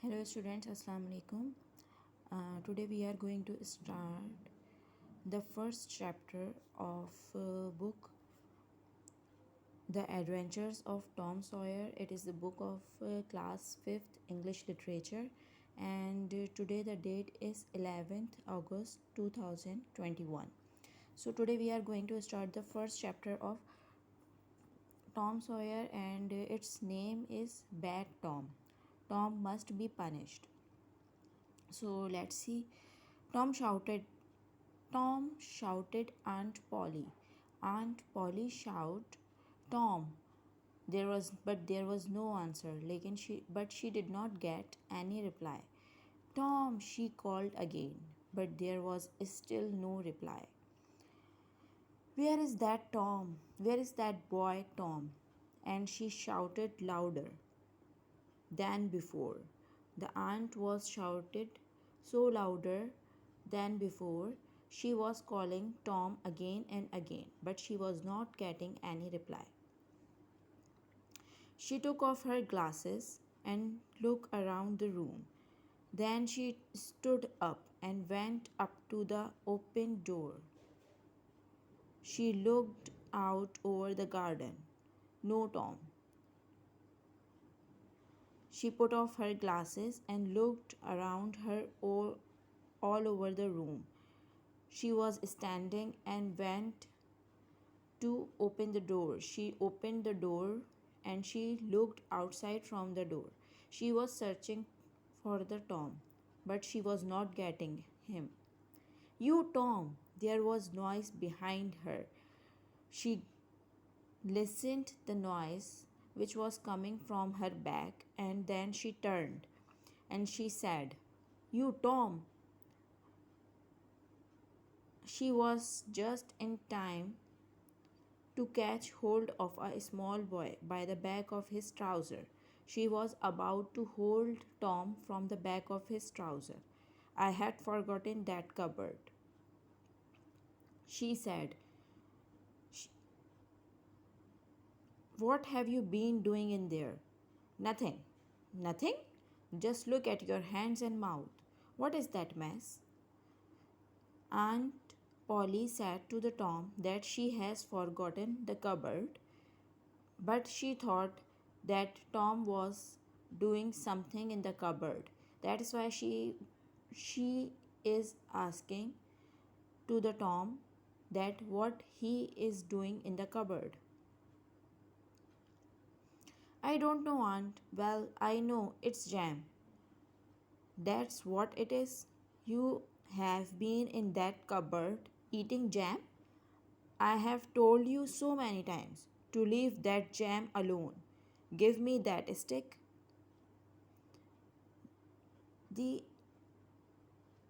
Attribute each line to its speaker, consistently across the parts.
Speaker 1: Hello students, Assalamu alaikum. Today we are going to start the first chapter of book The Adventures of Tom Sawyer. It is the book of class 5th English literature, and today the date is 11th August 2021. So today we are going to start the first chapter of Tom Sawyer, and its name is Bad Tom. Tom must be punished. So let's see. Tom shouted Tom shouted Aunt Polly. Aunt Polly shouted, Tom. There was no answer. But she did not get any reply. Tom, she called again, but there was still no reply. Where is that Tom? Where is that boy Tom? And she shouted louder than before. The aunt was shouted so louder than before. She was calling Tom again and again, but she was not getting any reply. She took off her glasses and looked around the room. Then she stood up and went up to the open door. She looked out over the garden. No Tom. She put off her glasses and looked around her all over the room. She was standing and went to open the door. She opened the door and she looked outside from the door. She was searching for the Tom, but she was not getting him. You, Tom! There was noise behind her. She listened the noise which was coming from her back, and then she turned and she said, You, Tom! She was just in time to catch hold of a small boy by the back of his trouser. She was about to hold Tom from the back of his trouser. I had forgotten that cupboard, she said. What have you been doing in there? Nothing. Nothing? Just look at your hands and mouth. What is that mess? Aunt Polly said to the Tom that she has forgotten the cupboard, but she thought that Tom was doing something in the cupboard. That is why she is asking to the Tom that what he is doing in the cupboard. I don't know, Aunt. Well, I know it's jam. That's what it is. You have been in that cupboard eating jam? I have told you so many times to leave that jam alone. Give me that stick. The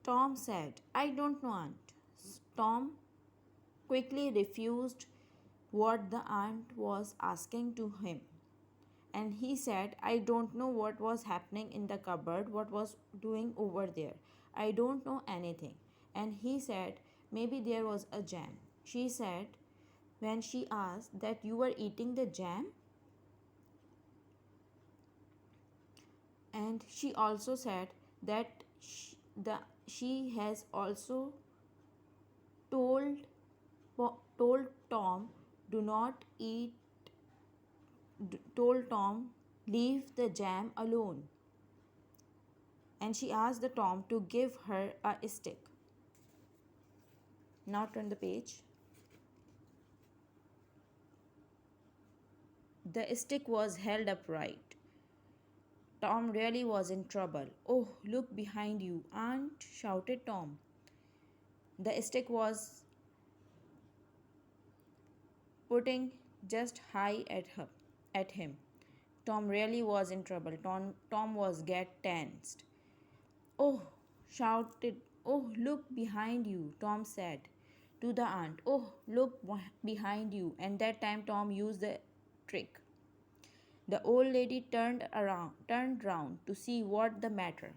Speaker 1: Tom said, I don't know, Aunt. Tom quickly refused what the aunt was asking to him. And he said, I don't know what was happening in the cupboard, what was doing over there. I don't know anything. And he said, maybe there was a jam. She said, when she asked that you were eating the jam, and she also said that she has also told told Tom do not eat told Tom leave the jam alone, and she asked the Tom to give her a stick. Now turn the page. The stick was held upright. Tom really was in trouble. Oh, look behind you, Aunt, shouted Tom. The stick was putting just high at him. Tom really was in trouble. Tom was get tensed. Oh, shouted. Oh, look behind you, Tom said to the aunt. Oh, look behind you. And that time Tom used the trick. The old lady turned round to see what the matter.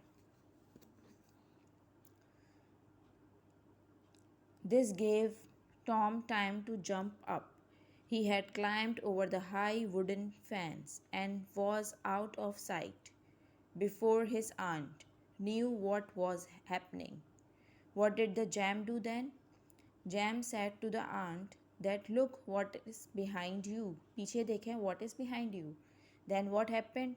Speaker 1: This gave Tom time to jump up. He had climbed over the high wooden fence and was out of sight. before his aunt knew what was happening. What did the jam do then? Jam said to the aunt that look what is behind you. पीछे देखें what is behind you. Then what happened?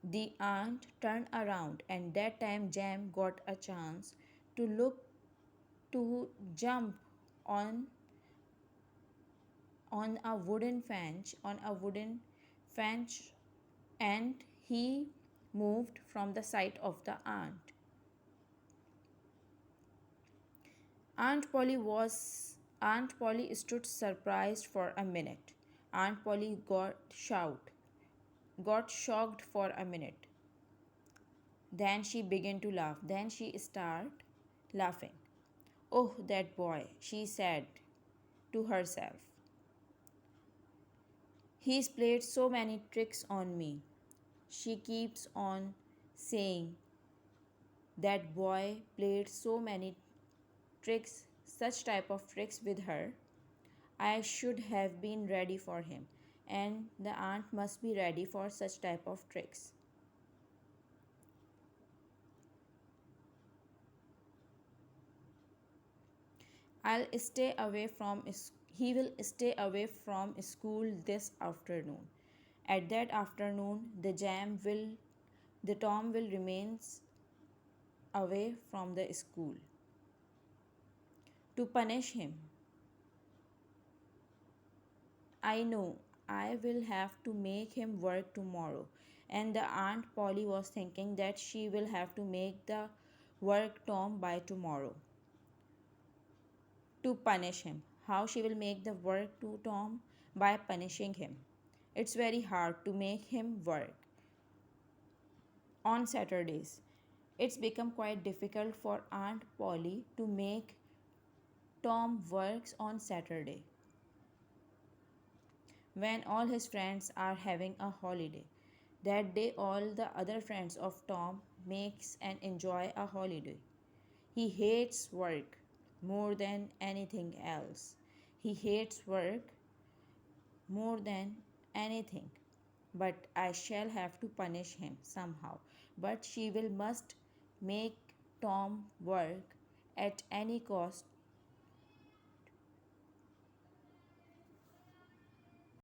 Speaker 1: The aunt turned around and that time Jam got a chance to look to jump on a wooden fence and he moved from the sight of the aunt. Aunt Polly stood surprised for a minute. Aunt Polly got shocked for a minute. Then she began to laugh. Then she started laughing. Oh, that boy, she said to herself. He's played so many tricks on me. She keeps on saying that boy played so many tricks, such type of tricks with her. I should have been ready for him, and the aunt must be ready for such type of tricks. I'll stay away from he will stay away from school this afternoon. At that afternoon, the Tom will remain away from the school. To punish him, I know I will have to make him work tomorrow. And the Aunt Polly was thinking that she will have to make the work Tom by tomorrow. To punish him. How she will make the work to Tom? By punishing him. It's very hard to make him work on Saturdays. It's become quite difficult for Aunt Polly to make Tom works on Saturday when all his friends are having a holiday. That day all the other friends of Tom makes and enjoy a holiday. He hates work more than anything else. He hates work more than anything. But I shall have to punish him somehow. But she will must make Tom work at any cost